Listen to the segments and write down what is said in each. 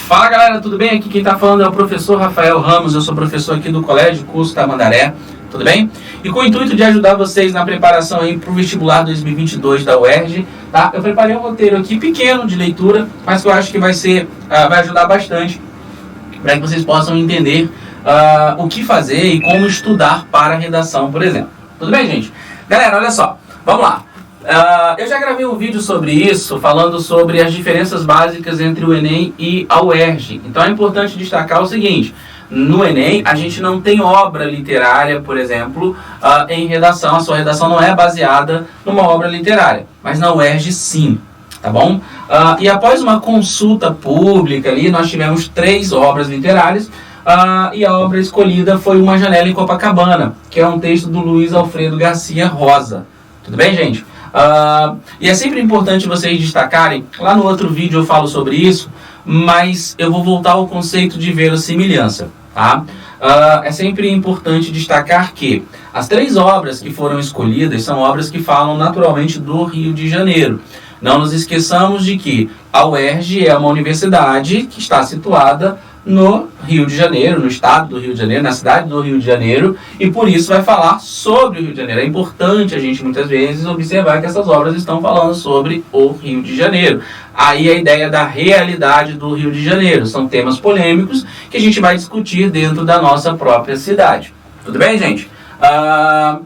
Fala galera, tudo bem? Aqui quem está falando é o professor Rafael Ramos, eu sou professor aqui do Colégio Curso Tamandaré, tudo bem? E com o intuito de ajudar vocês na preparação para o vestibular 2022 da UERJ, tá? Eu preparei um roteiro aqui pequeno de leitura, mas que eu acho que vai ajudar bastante para que vocês possam entender o que fazer e como estudar para a redação, por exemplo. Tudo bem, gente? Galera, olha só, vamos lá. Eu já gravei um vídeo sobre isso, falando sobre as diferenças básicas entre o Enem e a UERJ. Então é importante destacar o seguinte: no Enem a gente não tem obra literária, por exemplo, em redação. A sua redação não é baseada numa obra literária, mas na UERJ sim, tá bom? E após uma consulta pública ali, nós tivemos 3 obras literárias. E a obra escolhida foi Uma Janela em Copacabana, que é um texto do Luiz Alfredo Garcia Rosa. Tudo bem, gente? E é sempre importante vocês destacarem, lá no outro vídeo eu falo sobre isso, mas eu vou voltar ao conceito de verossimilhança, tá? É sempre importante destacar que as 3 obras que foram escolhidas são obras que falam naturalmente do Rio de Janeiro. Não nos esqueçamos de que a UERJ é uma universidade que está situada no Rio de Janeiro, no estado do Rio de Janeiro, na cidade do Rio de Janeiro, e por isso vai falar sobre o Rio de Janeiro. É importante a gente muitas vezes observar que essas obras estão falando sobre o Rio de Janeiro. Aí a ideia da realidade do Rio de Janeiro. São temas polêmicos que a gente vai discutir dentro da nossa própria cidade. Tudo bem, gente?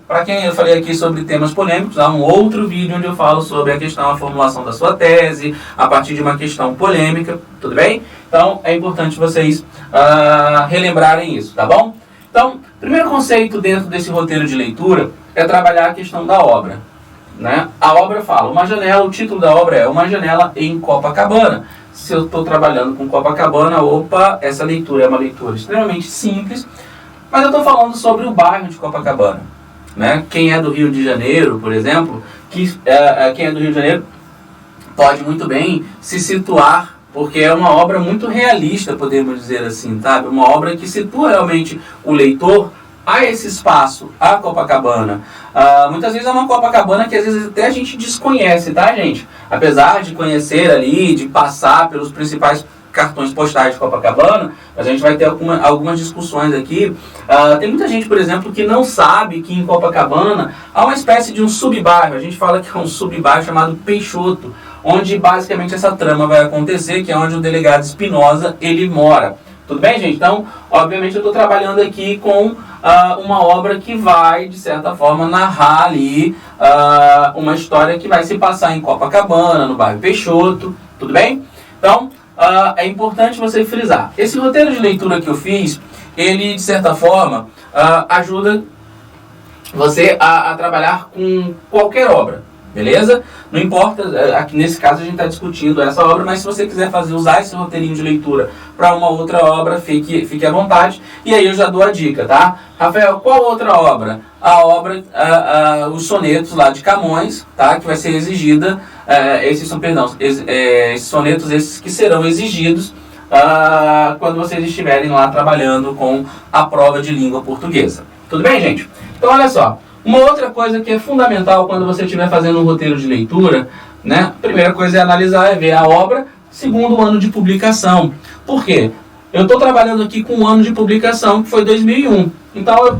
Para quem eu falei aqui sobre temas polêmicos, há um outro vídeo onde eu falo sobre a questão, a formulação da sua tese, a partir de uma questão polêmica, tudo bem? Então, é importante vocês relembrarem isso, tá bom? Então, primeiro conceito dentro desse roteiro de leitura é trabalhar a questão da obra, né? A obra fala, uma janela, o título da obra é Uma Janela em Copacabana. Se eu estou trabalhando com Copacabana, essa leitura é uma leitura extremamente simples, mas eu estou falando sobre o bairro de Copacabana, né? Quem é do Rio de Janeiro, por exemplo, quem é do Rio de Janeiro pode muito bem se situar, porque é uma obra muito realista, podemos dizer assim, sabe? Uma obra que situa realmente o leitor a esse espaço, a Copacabana. Muitas vezes é uma Copacabana que às vezes até a gente desconhece, tá, gente? Apesar de conhecer ali, de passar pelos principais cartões postais de Copacabana, a gente vai ter algumas discussões aqui. Tem muita gente, por exemplo, que não sabe que em Copacabana há uma espécie de um subbairro. A gente fala que é um subbairro chamado Peixoto, onde basicamente essa trama vai acontecer, que é onde o delegado Espinosa ele mora. Tudo bem, gente? Então, obviamente eu estou trabalhando aqui com uma obra que vai, de certa forma, narrar ali uma história que vai se passar em Copacabana, no bairro Peixoto. Tudo bem? Então, é importante você frisar. Esse roteiro de leitura que eu fiz, ele, de certa forma, ajuda você a trabalhar com qualquer obra, beleza? Não importa, aqui nesse caso a gente está discutindo essa obra, mas se você quiser usar esse roteirinho de leitura para uma outra obra, fique à vontade. E aí eu já dou a dica, tá? Rafael, qual outra obra? A obra, os sonetos lá de Camões, tá? Que vai ser exigida, esses sonetos esses que serão exigidos quando vocês estiverem lá trabalhando com a prova de língua portuguesa. Tudo bem, gente? Então, olha só. Uma outra coisa que é fundamental quando você estiver fazendo um roteiro de leitura, né? A primeira coisa é analisar, é ver a obra, segundo o ano de publicação. Por quê? Eu estou trabalhando aqui com o ano de publicação, que foi 2001. Então, eu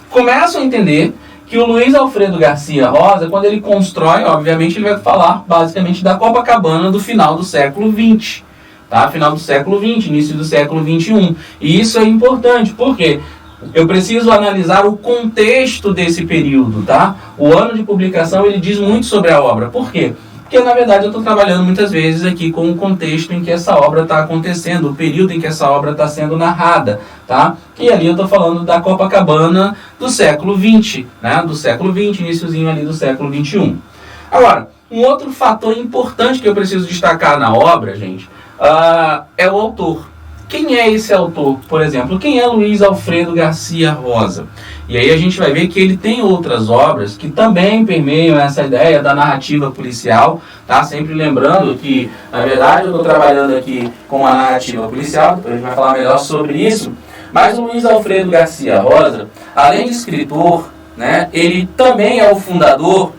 começo a entender que o Luiz Alfredo Garcia Rosa, quando ele constrói, obviamente, ele vai falar basicamente da Copacabana do final do século XX. Tá? Final do século XX, início do século XXI. E isso é importante, por quê? Eu preciso analisar o contexto desse período, tá? O ano de publicação, ele diz muito sobre a obra. Por quê? Porque, na verdade, eu estou trabalhando muitas vezes aqui com o contexto em que essa obra está acontecendo, o período em que essa obra está sendo narrada, tá? E ali eu estou falando da Copacabana do século XX, né? Do século XX, iniciozinho ali do século XXI. Agora, um outro fator importante que eu preciso destacar na obra, gente, é o autor. Quem é esse autor, por exemplo? Quem é Luiz Alfredo Garcia Rosa? E aí a gente vai ver que ele tem outras obras que também permeiam essa ideia da narrativa policial, tá? Sempre lembrando que, na verdade, eu estou trabalhando aqui com a narrativa policial, depois a gente vai falar melhor sobre isso, mas o Luiz Alfredo Garcia Rosa, além de escritor, né, ele também é o fundador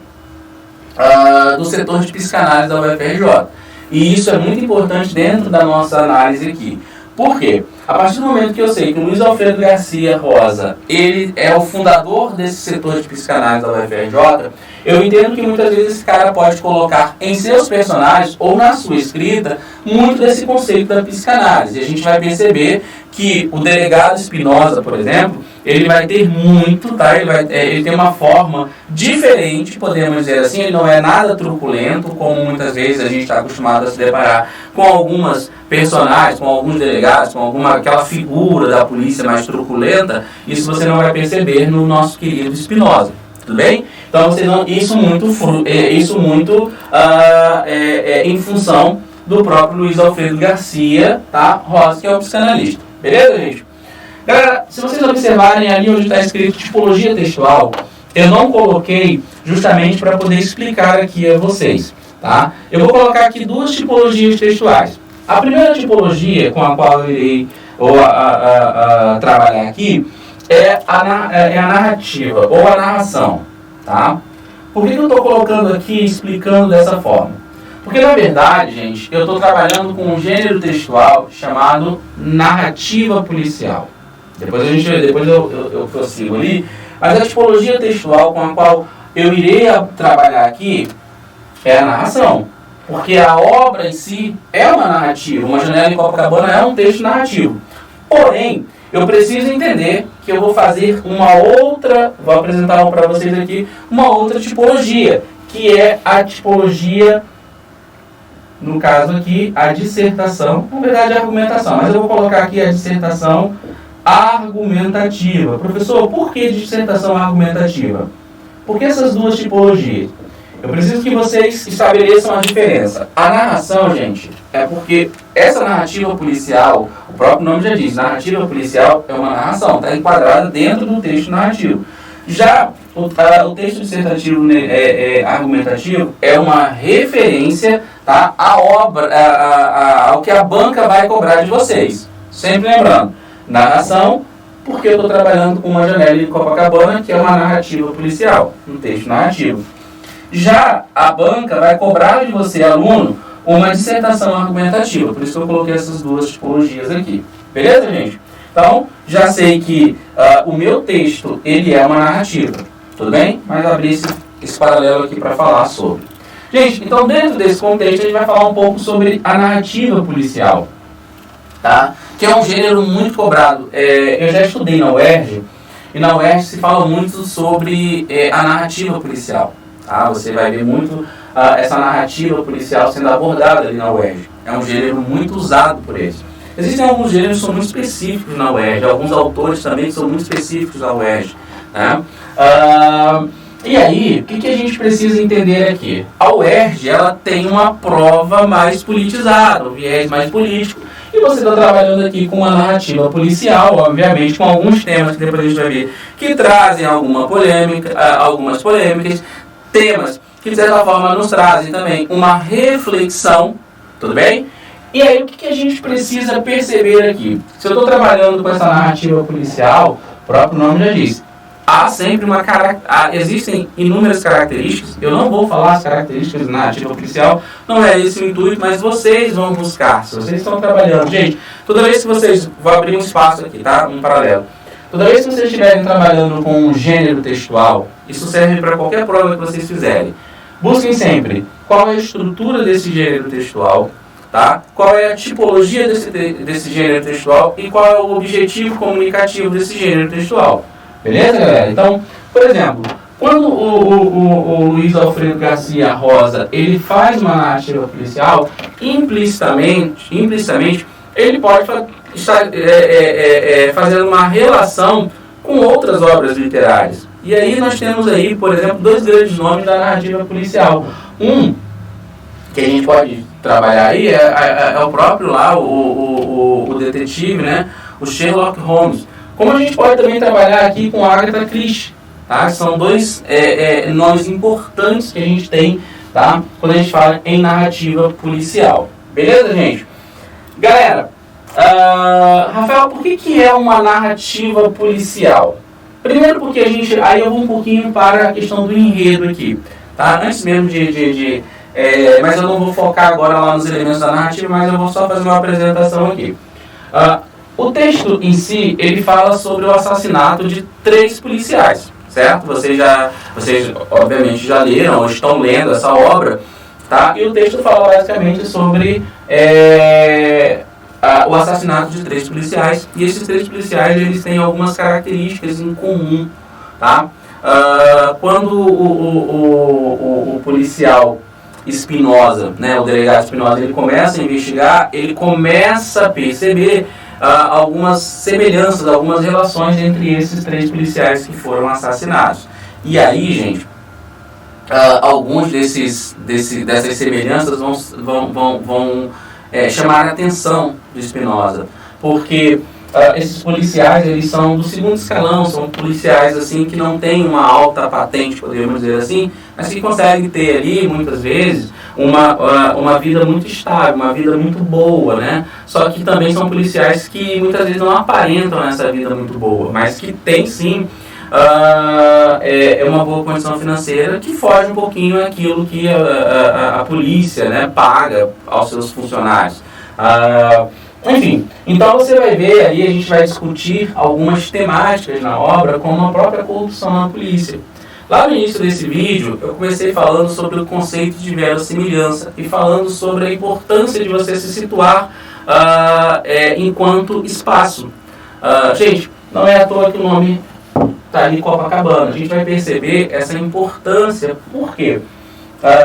do setor de psicanálise da UFRJ. E isso é muito importante dentro da nossa análise aqui. Por quê? A partir do momento que eu sei que o Luiz Alfredo Garcia Rosa, ele é o fundador desse setor de psicanálise da UFRJ, eu entendo que muitas vezes esse cara pode colocar em seus personagens ou na sua escrita muito desse conceito da psicanálise. E a gente vai perceber que o delegado Espinosa, por exemplo, ele vai ter muito, tá? Ele tem uma forma diferente, podemos dizer assim, ele não é nada truculento, como muitas vezes a gente está acostumado a se deparar com algumas personagens, com alguns delegados, com aquela figura da polícia mais truculenta. Isso você não vai perceber no nosso querido Espinosa, tudo bem? Então isso muito em função do próprio Luiz Alfredo Garcia, tá? Rosa, que é o psicanalista. Beleza, gente? Galera, se vocês observarem ali onde está escrito tipologia textual, eu não coloquei justamente para poder explicar aqui a vocês, tá? Eu vou colocar aqui duas tipologias textuais. A primeira tipologia com a qual eu irei trabalhar aqui é a narrativa ou a narração, tá? Por que eu estou colocando aqui, explicando dessa forma? Porque, na verdade, gente, eu estou trabalhando com um gênero textual chamado narrativa policial. Depois eu prossigo ali. Mas a tipologia textual com a qual eu irei trabalhar aqui é a narração. Porque a obra em si é uma narrativa. Uma Janela em Copacabana é um texto narrativo. Porém, eu preciso entender que eu vou fazer vou apresentar para vocês aqui uma outra tipologia, que é a tipologia, no caso aqui, a dissertação, na verdade a argumentação, mas eu vou colocar aqui a dissertação argumentativa. Professor, por que dissertação argumentativa? Por que essas duas tipologias? Eu preciso que vocês estabeleçam a diferença. A narração, gente, é porque essa narrativa policial, o próprio nome já diz, narrativa policial é uma narração, está enquadrada dentro do texto narrativo. Já o texto dissertativo argumentativo é uma referência, tá, à obra, ao que a banca vai cobrar de vocês. Sempre lembrando, narração, porque eu estou trabalhando com uma Janela em Copacabana, que é uma narrativa policial, um texto narrativo. Já a banca vai cobrar de você, aluno, uma dissertação argumentativa. Por isso que eu coloquei essas duas tipologias aqui. Beleza, gente? Então, já sei que o meu texto, ele é uma narrativa. Tudo bem? Mas abri esse paralelo aqui para falar sobre. Gente, então dentro desse contexto, a gente vai falar um pouco sobre a narrativa policial. Tá? Que é um gênero muito cobrado. Eu já estudei na UERJ, e na UERJ se fala muito sobre a narrativa policial. Tá? Você vai ver muito essa narrativa policial sendo abordada ali na UERJ. É um gênero muito usado por eles. Existem alguns gêneros que são muito específicos na UERJ, alguns autores também que são muito específicos na UERJ. Né? E aí, o que a gente precisa entender aqui? A UERJ, ela tem uma prova mais politizada, um viés mais político, e você está trabalhando aqui com uma narrativa policial, obviamente, com alguns temas que depois a gente vai ver, que trazem algumas polêmicas, temas que de certa forma nos trazem também uma reflexão, tudo bem? E aí o que a gente precisa perceber aqui? Se eu estou trabalhando com essa narrativa policial, o próprio nome já diz, há sempre existem inúmeras características. Eu não vou falar as características da narrativa policial, não é esse o intuito, mas vocês vão buscar, se vocês estão trabalhando. Gente, toda vez que vocês, vou abrir um espaço aqui, tá? Um paralelo. Toda vez que vocês estiverem trabalhando com um gênero textual, isso serve para qualquer prova que vocês fizerem. Busquem sempre qual é a estrutura desse gênero textual, tá? Qual é a tipologia desse gênero textual e qual é o objetivo comunicativo desse gênero textual. Beleza, galera? Então, por exemplo, quando o Luiz Alfredo Garcia Rosa ele faz uma narrativa policial, implicitamente ele pode estar fazendo uma relação com outras obras literárias. E aí nós temos aí, por exemplo, dois grandes nomes da narrativa policial. Um, que a gente pode trabalhar aí, é o próprio lá, o detetive, né? O Sherlock Holmes. Como a gente pode também trabalhar aqui com Agatha Christie, tá? São dois nomes importantes que a gente tem, tá? Quando a gente fala em narrativa policial. Beleza, gente? Galera, Rafael, por que é uma narrativa policial? Primeiro porque aí eu vou um pouquinho para a questão do enredo aqui, tá? Antes mesmo de mas eu não vou focar agora lá nos elementos da narrativa, mas eu vou só fazer uma apresentação aqui. O texto em si, ele fala sobre o assassinato de 3 policiais, certo? Vocês obviamente já leram ou estão lendo essa obra, tá? E o texto fala basicamente sobre o assassinato de 3 policiais, e esses 3 policiais eles têm algumas características em comum, tá? Quando o policial Espinosa, né, o delegado Espinosa, ele começa a investigar, ele começa a perceber algumas semelhanças, algumas relações entre esses 3 policiais que foram assassinados. E aí, gente, alguns dessas semelhanças vão chamar a atenção do Espinosa, porque esses policiais, eles são do 2º escalão, são policiais assim que não têm uma alta patente, podemos dizer assim, mas que conseguem ter ali, muitas vezes, uma vida muito estável, uma vida muito boa, né? Só que também são policiais que muitas vezes não aparentam essa vida muito boa, mas que tem sim uma boa condição financeira que foge um pouquinho daquilo que a polícia, né, paga aos seus funcionários. Enfim, então você vai ver aí, a gente vai discutir algumas temáticas na obra, como a própria corrupção na polícia. Lá no início desse vídeo, eu comecei falando sobre o conceito de verossimilhança e falando sobre a importância de você se situar enquanto espaço. Gente, não é à toa que o nome está ali Copacabana. A gente vai perceber essa importância, por quê?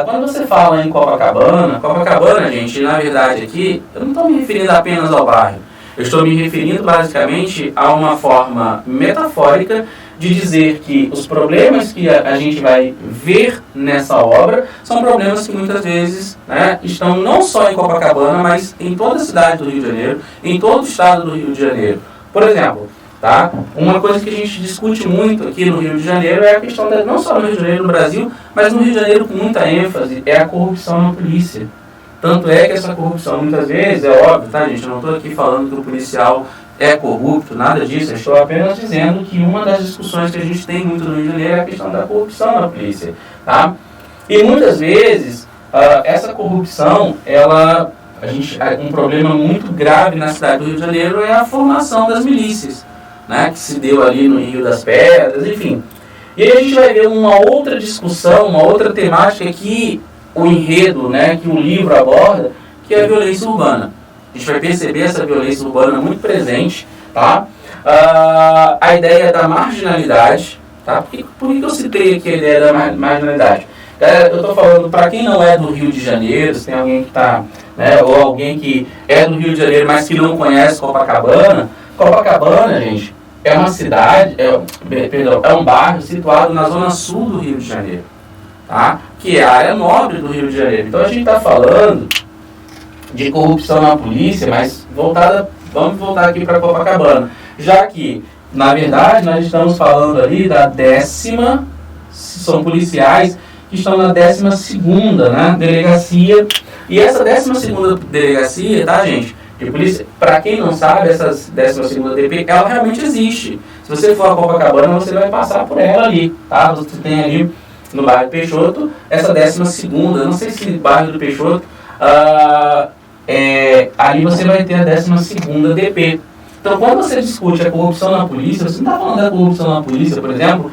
Quando você fala em Copacabana, gente, na verdade aqui, eu não estou me referindo apenas ao bairro. Eu estou me referindo basicamente a uma forma metafórica de dizer que os problemas que a gente vai ver nessa obra são problemas que muitas vezes, né, estão não só em Copacabana, mas em toda a cidade do Rio de Janeiro, em todo o estado do Rio de Janeiro. Por exemplo, tá? Uma coisa que a gente discute muito aqui no Rio de Janeiro é a questão, não só no Rio de Janeiro, no Brasil, mas no Rio de Janeiro com muita ênfase, é a corrupção na polícia. Tanto é que essa corrupção, muitas vezes, é óbvio, tá, gente? Eu não estou aqui falando que o policial é corrupto, nada disso. Eu estou apenas dizendo que uma das discussões que a gente tem muito no Rio de Janeiro é a questão da corrupção na polícia, tá? E muitas vezes, essa corrupção, um problema muito grave na cidade do Rio de Janeiro é a formação das milícias, né, que se deu ali no Rio das Pedras, enfim. E aí a gente vai ver uma outra discussão, uma outra temática que o enredo, né, que o livro aborda, que é a violência urbana. A gente vai perceber essa violência urbana muito presente, tá? A ideia da marginalidade, tá? Por que eu citei aqui a ideia da marginalidade? Galera, eu estou falando, para quem não é do Rio de Janeiro, se tem alguém que está, né, ou alguém que é do Rio de Janeiro, mas que não conhece Copacabana, gente, é uma cidade, é um bairro situado na zona sul do Rio de Janeiro, tá? Que é a área nobre do Rio de Janeiro. Então a gente está falando de corrupção na polícia, mas vamos voltar aqui para Copacabana, já que, na verdade, nós estamos falando ali da 10ª, são policiais que estão na 12ª, né, delegacia, e essa 12ª delegacia, tá, gente, de polícia, para quem não sabe, essa 12ª DP, ela realmente existe. Se você for a Copacabana, você vai passar por ela ali, tá? Você tem ali no bairro Peixoto, essa 12ª, não sei se bairro do Peixoto, ali você vai ter a 12ª DP. Então, quando você discute a corrupção na polícia, você não está falando da corrupção na polícia, por exemplo,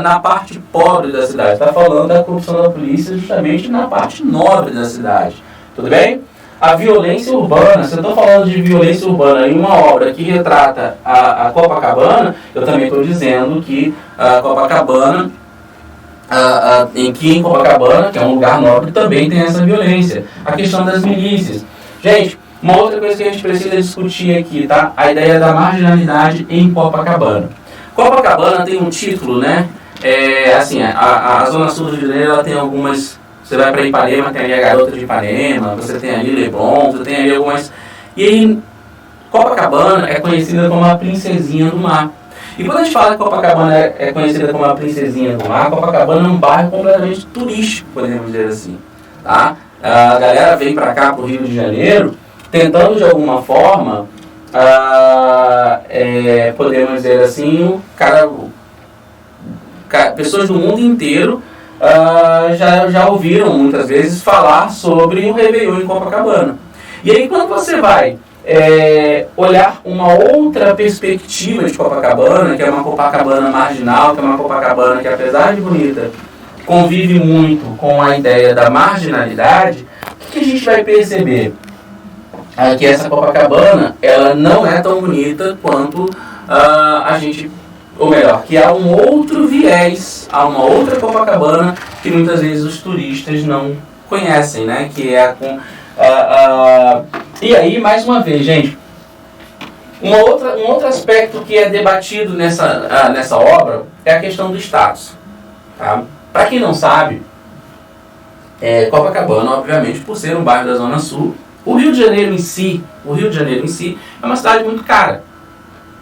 na parte pobre da cidade, está falando da corrupção da polícia justamente na parte nobre da cidade. Tudo bem? A violência urbana, se eu estou falando de violência urbana em uma obra que retrata a Copacabana, eu também estou dizendo que a Copacabana, em Copacabana, que é um lugar nobre, também tem essa violência. A questão das milícias. Gente, uma outra coisa que a gente precisa discutir aqui, tá? A ideia da marginalidade em Copacabana. Copacabana tem um título, né? A Zona Sul do Rio de Janeiro, ela tem algumas... Você vai para Ipanema, tem ali a Garota de Ipanema, você tem ali Leblon, você tem ali algumas... E aí, Copacabana é conhecida como a Princesinha do Mar. E quando a gente fala que Copacabana é conhecida como a Princesinha do Mar, Copacabana é um bairro completamente turístico, podemos dizer assim, tá? A galera vem para cá, para o Rio de Janeiro, tentando de alguma forma, podemos dizer assim, pessoas do mundo inteiro já ouviram muitas vezes falar sobre o Réveillon em Copacabana. E aí quando você vai olhar uma outra perspectiva de Copacabana, que é uma Copacabana marginal, que é uma Copacabana que, apesar de bonita, convive muito com a ideia da marginalidade, o que a gente vai perceber? Que essa Copacabana, ela não é tão bonita quanto ou melhor, que há um outro viés, há uma outra Copacabana que muitas vezes os turistas não conhecem, né? Que é e aí, mais uma vez, gente, um outro aspecto que é debatido nessa obra é a questão do status. Tá? Para quem não sabe, Copacabana, obviamente, por ser um bairro da Zona Sul, o Rio de Janeiro em si é uma cidade muito cara.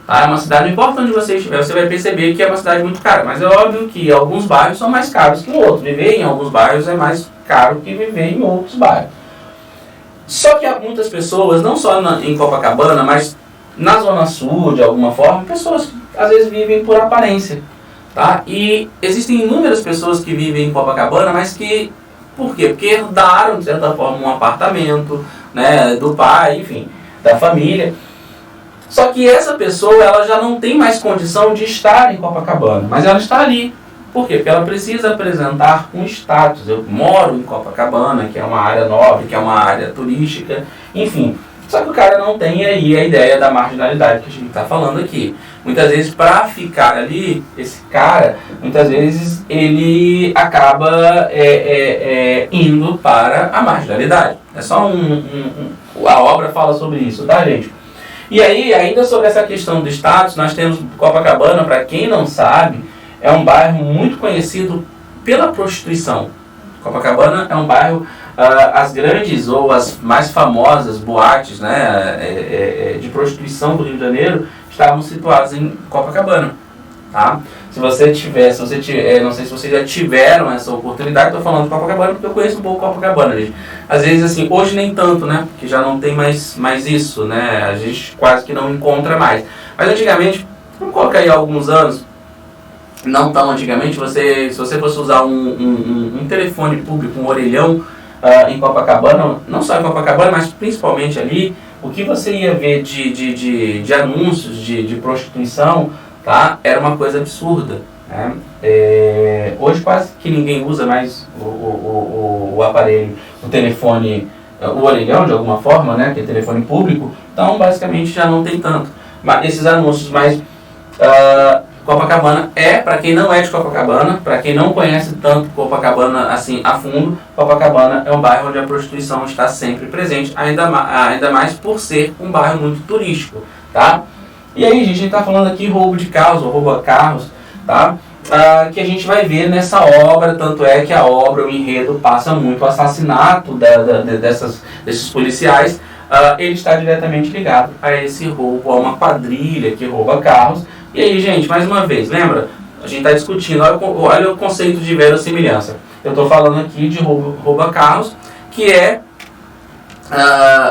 Tá? É uma cidade, não importa onde você estiver, você vai perceber que é uma cidade muito cara. Mas é óbvio que alguns bairros são mais caros que outros. Viver em alguns bairros é mais caro que viver em outros bairros. Só que há muitas pessoas, não só em Copacabana, mas na Zona Sul, de alguma forma, pessoas que às vezes vivem por aparência. Tá? E existem inúmeras pessoas que vivem em Copacabana, mas que... Por quê? Porque herdaram, de certa forma, um apartamento, né, do pai, enfim, da família. Só que essa pessoa, ela já não tem mais condição de estar em Copacabana, mas ela está ali. Por quê? Porque ela precisa apresentar um status. Eu moro em Copacabana, que é uma área nobre, que é uma área turística, enfim. Só que o cara não tem aí a ideia da marginalidade que a gente está falando aqui. Muitas vezes, para ficar ali, esse cara, muitas vezes, ele acaba indo para a marginalidade. É só a obra fala sobre isso, tá, gente? E aí, ainda sobre essa questão do status, nós temos Copacabana, para quem não sabe, é um bairro muito conhecido pela prostituição. Copacabana é um bairro, as grandes ou as mais famosas boates, né, de prostituição do Rio de Janeiro estavam situadas em Copacabana. Tá? Se você não sei se vocês já tiveram essa oportunidade, estou falando de Copacabana porque eu conheço um pouco Copacabana, gente. Às vezes, assim, hoje nem tanto, né, porque já não tem mais isso, né, a gente quase que não encontra mais. Mas antigamente, vamos colocar aí alguns anos, não tão antigamente, se você fosse usar um telefone público, um orelhão, em Copacabana, não só em Copacabana, mas principalmente ali, o que você ia ver de anúncios de prostituição, tá? Era uma coisa absurda. Né? Hoje quase que ninguém usa mais o aparelho, o telefone, o orelhão de alguma forma, né? Que é telefone público, então basicamente já não tem tanto. Mas esses anúncios, mas Copacabana para quem não é de Copacabana, para quem não conhece tanto Copacabana assim a fundo, Copacabana é um bairro onde a prostituição está sempre presente, ainda mais por ser um bairro muito turístico, tá? E aí, gente, a gente está falando aqui roubo de carros, ou roubo a carros, tá? Que a gente vai ver nessa obra, tanto é que a obra, o enredo, passa muito o assassinato desses policiais, ele está diretamente ligado a esse roubo, a uma quadrilha que rouba carros. E aí, gente, mais uma vez, lembra? A gente está discutindo, olha o conceito de verossimilhança. Eu estou falando aqui de rouba carros, que é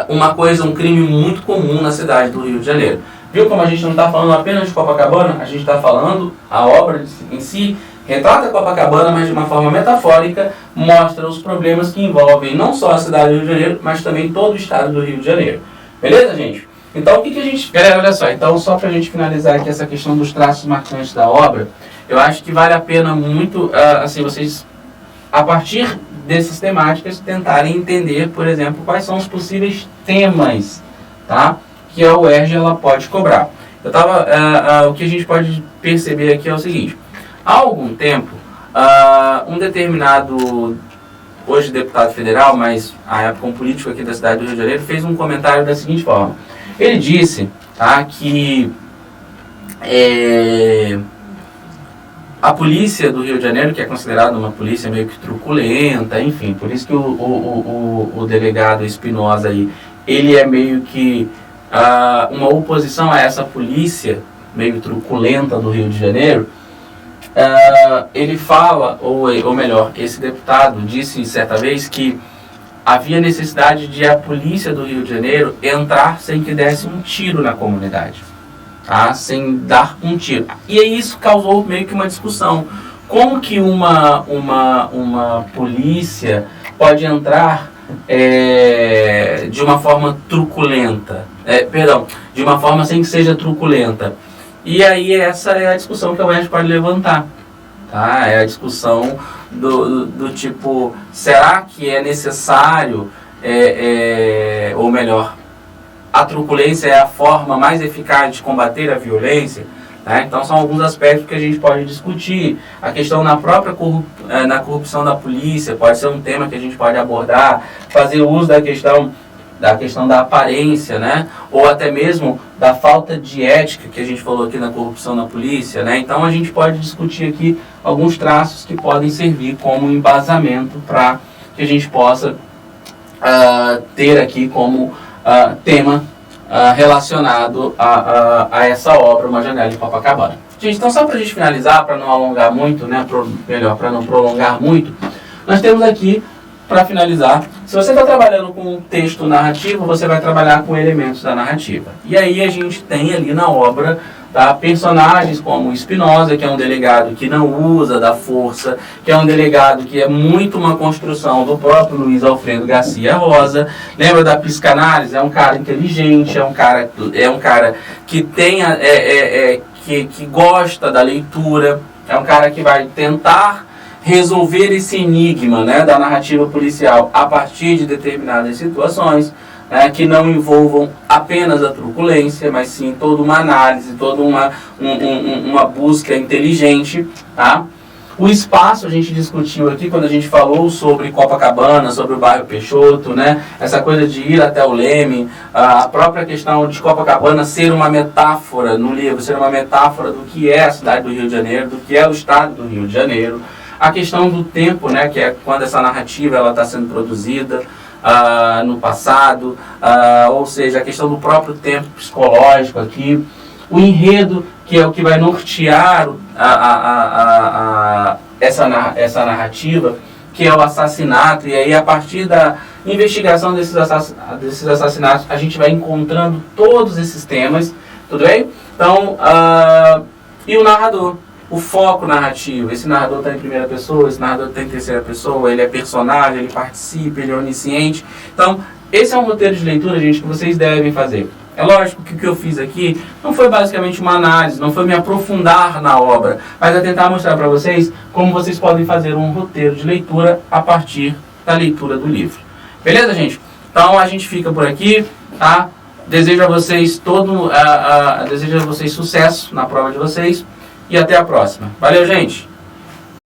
um crime muito comum na cidade do Rio de Janeiro. Viu como a gente não está falando apenas de Copacabana? A gente está falando, a obra em si retrata Copacabana, mas de uma forma metafórica, mostra os problemas que envolvem não só a cidade do Rio de Janeiro, mas também todo o estado do Rio de Janeiro. Beleza, gente? Então, o que a gente... Galera, olha só, então só para a gente finalizar aqui essa questão dos traços marcantes da obra, eu acho que vale a pena muito, assim, vocês, a partir dessas temáticas, tentarem entender, por exemplo, quais são os possíveis temas, tá? Que a UERJ ela pode cobrar. O que a gente pode perceber aqui é o seguinte: há algum tempo, um determinado, hoje deputado federal, mas à época um político aqui da cidade do Rio de Janeiro, fez um comentário da seguinte forma. Ele disse, tá, que a polícia do Rio de Janeiro, que é considerada uma polícia meio que truculenta, enfim, por isso que o delegado Espinosa aí, ele é meio que uma oposição a essa polícia meio truculenta do Rio de Janeiro. Ele fala, ou melhor, esse deputado disse certa vez que havia necessidade de a polícia do Rio de Janeiro entrar sem que desse um tiro na comunidade, tá? Sem dar um tiro. E aí isso causou meio que uma discussão, como que uma polícia pode entrar de uma forma truculenta, de uma forma sem que seja truculenta. E aí essa é a discussão que a UERJ pode levantar, tá? É a discussão do tipo, será que é necessário, ou melhor, a truculência é a forma mais eficaz de combater a violência? Então são alguns aspectos que a gente pode discutir. A questão na própria na corrupção da polícia pode ser um tema que a gente pode abordar, fazer uso da questão da aparência, né? Ou até mesmo da falta de ética que a gente falou aqui na corrupção na polícia, né? Então a gente pode discutir aqui alguns traços que podem servir como embasamento para que a gente possa ter aqui como tema relacionado a essa obra, Uma Janela em Copacabana. Gente, então só para a gente finalizar, para não alongar muito, né, para não prolongar muito, nós temos aqui, para finalizar, se você está trabalhando com um texto narrativo, você vai trabalhar com elementos da narrativa. E aí a gente tem ali na obra personagens como Spinoza, que é um delegado que não usa da força, que é um delegado que é muito uma construção do próprio Luiz Alfredo Garcia Rosa. Lembra da psicanálise? É um cara inteligente, é um cara que tem que gosta da leitura, é um cara que vai tentar resolver esse enigma, né, da narrativa policial a partir de determinadas situações, que não envolvam apenas a truculência, mas sim toda uma análise, toda uma busca inteligente, tá? O espaço a gente discutiu aqui quando a gente falou sobre Copacabana, sobre o bairro Peixoto, né? Essa coisa de ir até o Leme, a própria questão de Copacabana ser uma metáfora no livro, ser uma metáfora do que é a cidade do Rio de Janeiro, do que é o estado do Rio de Janeiro. A questão do tempo, né? Que é quando essa narrativa está sendo produzida, no passado, ou seja, a questão do próprio tempo psicológico aqui, o enredo, que é o que vai nortear essa narrativa, que é o assassinato, e aí a partir da investigação desses assassinatos, a gente vai encontrando todos esses temas, tudo bem? Então, e o narrador, o foco narrativo, esse narrador está em primeira pessoa, esse narrador está em terceira pessoa, ele é personagem, ele participa, ele é onisciente. Então, esse é um roteiro de leitura, gente, que vocês devem fazer. É lógico que o que eu fiz aqui não foi basicamente uma análise, não foi me aprofundar na obra, mas é tentar mostrar para vocês como vocês podem fazer um roteiro de leitura a partir da leitura do livro. Beleza, gente? Então, a gente fica por aqui, tá? Desejo a vocês sucesso na prova de vocês. E até a próxima. Valeu, gente!